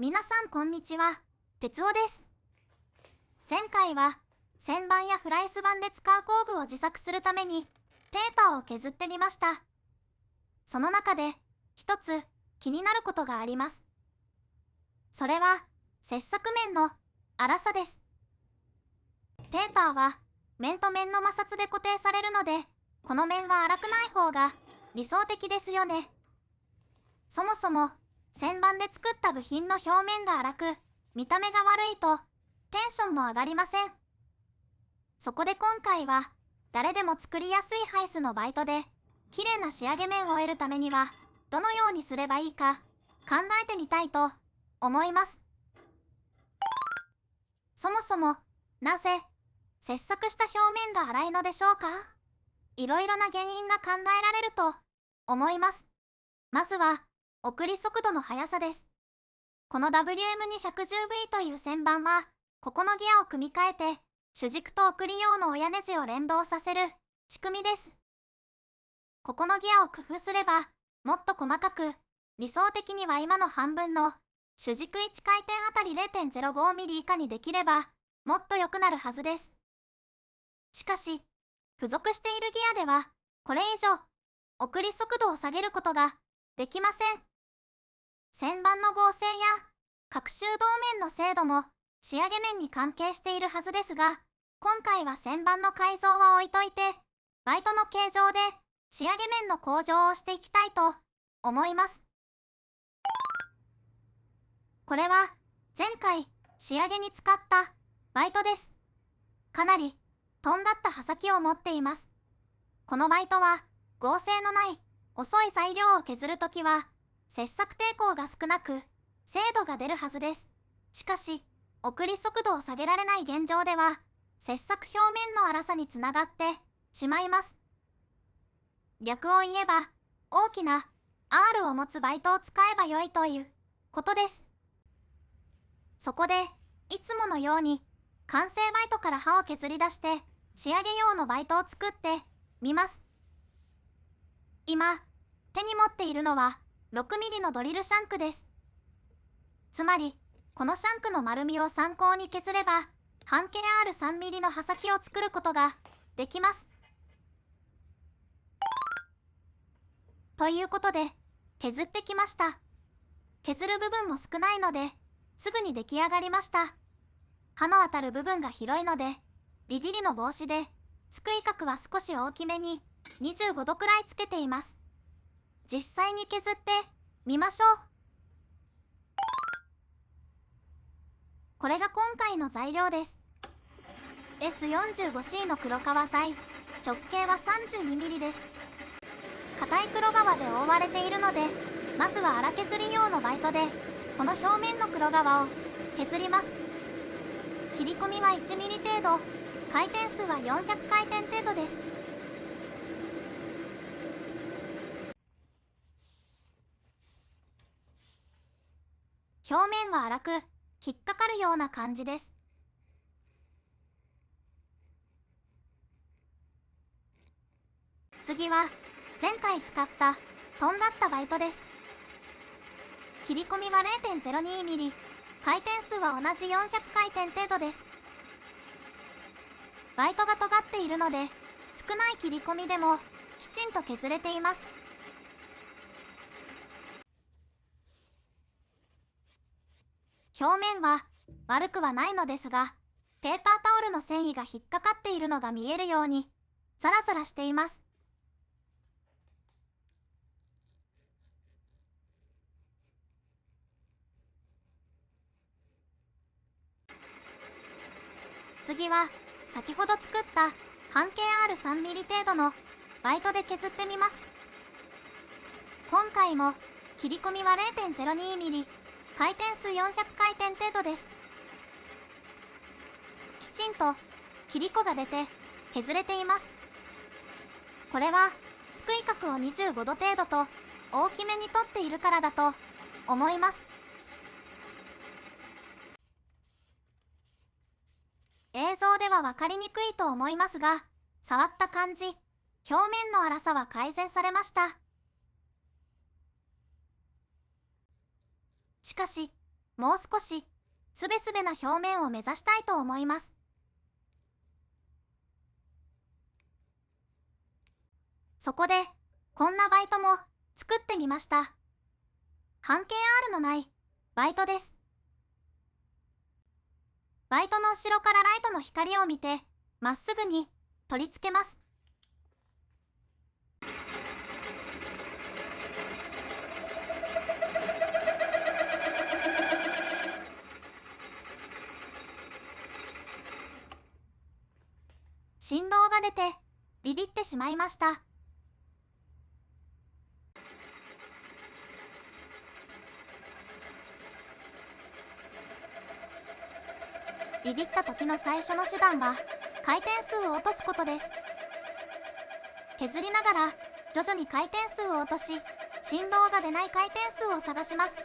皆さんこんにちは、哲夫です。前回は旋盤やフライス板で使う工具を自作するためにペーパーを削ってみました。その中で一つ気になることがあります。それは切削面の粗さです。ペーパーは面と面の摩擦で固定されるので、この面は粗くない方が理想的ですよね。そもそも旋盤で作った部品の表面が粗く、見た目が悪いとテンションも上がりません。そこで今回は誰でも作りやすいハイスのバイトで綺麗な仕上げ面を得るためにはどのようにすればいいか考えてみたいと思います。そもそもなぜ切削した表面が粗いのでしょうか。いろいろな原因が考えられると思います。まずは送り速度の速さです。この WM210V という旋盤はここのギアを組み替えて主軸と送り用の親ネジを連動させる仕組みです。ここのギアを工夫すればもっと細かく、理想的には今の半分の主軸1回転あたり 0.05mm 以下にできればもっと良くなるはずです。しかし付属しているギアではこれ以上送り速度を下げることができません。旋盤の合成や隔週導面の精度も仕上げ面に関係しているはずですが、今回は旋盤の改造は置いといてバイトの形状で仕上げ面の向上をしていきたいと思います。これは前回仕上げに使ったバイトです。かなりとんだった刃先を持っています。このバイトは合成のない細い材料を削るときは切削抵抗が少なく精度が出るはずです。しかし送り速度を下げられない現状では切削表面の粗さにつながってしまいます。逆を言えば大きな R を持つバイトを使えば良いということです。そこでいつものように完成バイトから刃を削り出して仕上げ用のバイトを作ってみます。今手に持っているのは 6mm のドリルシャンクです。つまりこのシャンクの丸みを参考に削れば半径 R3mm の刃先を作ることができます。ということで削ってきました。削る部分も少ないのですぐに出来上がりました。刃の当たる部分が広いのでビビりの防止で、すくい角は少し大きめに25度くらいつけています。実際に削ってみましょう。これが今回の材料です。 S45C の黒革材、直径は 32mm です。硬い黒革で覆われているので、まずは粗削り用のバイトでこの表面の黒革を削ります。切り込みは 1mm 程度、回転数は400回転程度です。表面は粗く引っかかるような感じです。次は前回使ったとんだったバイトです。切り込みは 0.02mm、回転数は同じ400回転程度です。バイトが尖っているので少ない切り込みでもきちんと削れています。表面は悪くはないのですが、ペーパータオルの繊維が引っかかっているのが見えるようにザラザラしています。次は先ほど作った半径 R3mm 程度のバイトで削ってみます。今回も切り込みは 0.02mm、回転数400回転程度です。きちんと切り子が出て削れています。これはすくい角を25度程度と大きめに取っているからだと思います。映像では分かりにくいと思いますが、触った感じ、表面の粗さは改善されました。しかしもう少しすべすべな表面を目指したいと思います。そこでこんなバイトも作ってみました。半径 R のないバイトです。バイトの後ろからライトの光を見てまっすぐに取り付けます。振動が出てビビってしまいました。ビビった時の最初の手段は回転数を落とすことです。削りながら徐々に回転数を落とし、振動が出ない回転数を探します。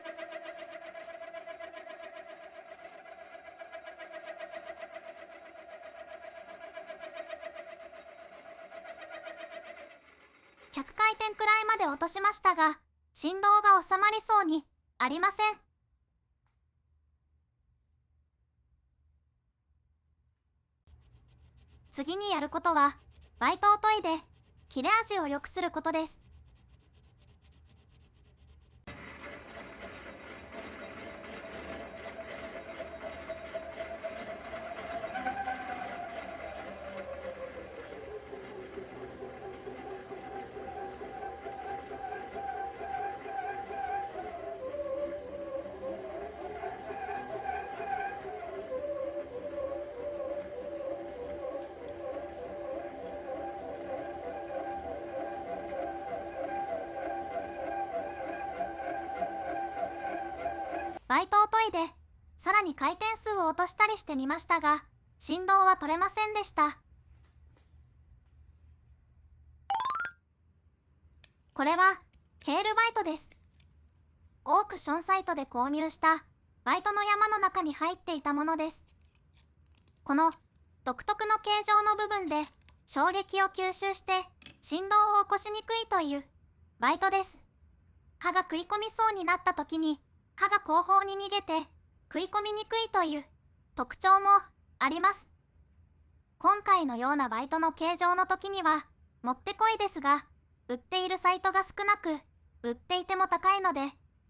100回転くらいまで落としましたが、振動が収まりそうにありません。次にやることは、バイトを研いで切れ味を良くすることです。バイトを研いでさらに回転数を落としたりしてみましたが、振動は取れませんでした。これはケールバイトです。オークションサイトで購入したバイトの山の中に入っていたものです。この独特の形状の部分で衝撃を吸収して振動を起こしにくいというバイトです。刃が食い込みそうになった時に刃が後方に逃げて食い込みにくいという特徴もあります。今回のようなバイトの形状の時にはもってこいですが、売っているサイトが少なく、売っていても高いので、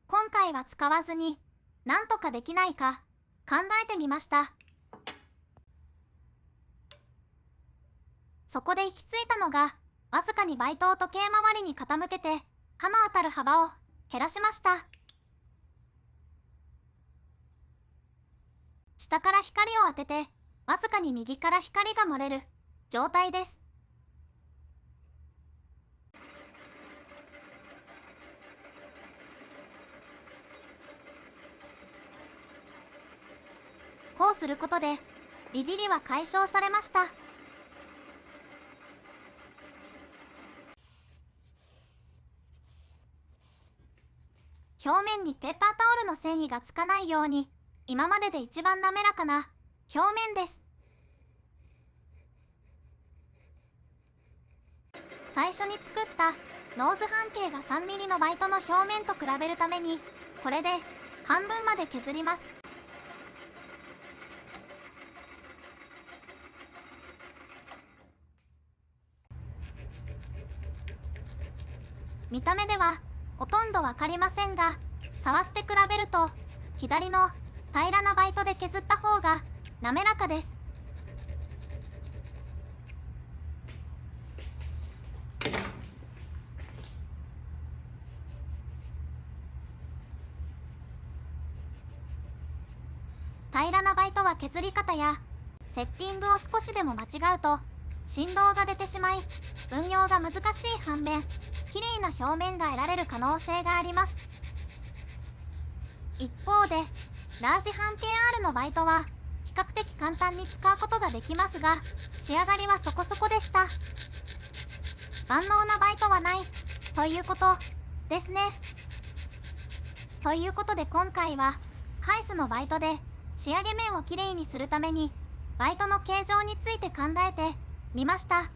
今回は使わずになんとかできないか考えてみました。そこで行き着いたのが、わずかにバイトを時計回りに傾けて刃の当たる幅を減らしました。下から光を当てて、わずかに右から光が漏れる状態です。こうすることでビビりは解消されました。表面にペーパータオルの繊維がつかないように、今までで一番滑らかな表面です。最初に作ったノーズ半径が 3mm のバイトの表面と比べるために、これで半分まで削ります。見た目ではほとんどわかりませんが、触って比べると左の平らなバイトで削った方が滑らかです。平らなバイトは削り方やセッティングを少しでも間違うと振動が出てしまい、運用が難しい反面、綺麗な表面が得られる可能性があります。一方でラージ半径 R のバイトは比較的簡単に使うことができますが、仕上がりはそこそこでした。万能なバイトはないということですね。ということで今回はハイスのバイトで仕上げ面をきれいにするためにバイトの形状について考えてみました。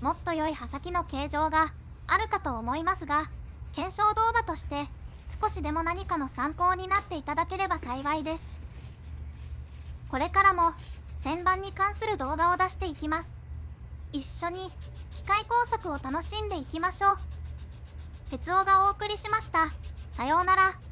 もっと良い刃先の形状があるかと思いますが、検証動画として少しでも何かの参考になっていただければ幸いです。これからも旋盤に関する動画を出していきます。一緒に機械工作を楽しんでいきましょう。哲夫がお送りしました。さようなら。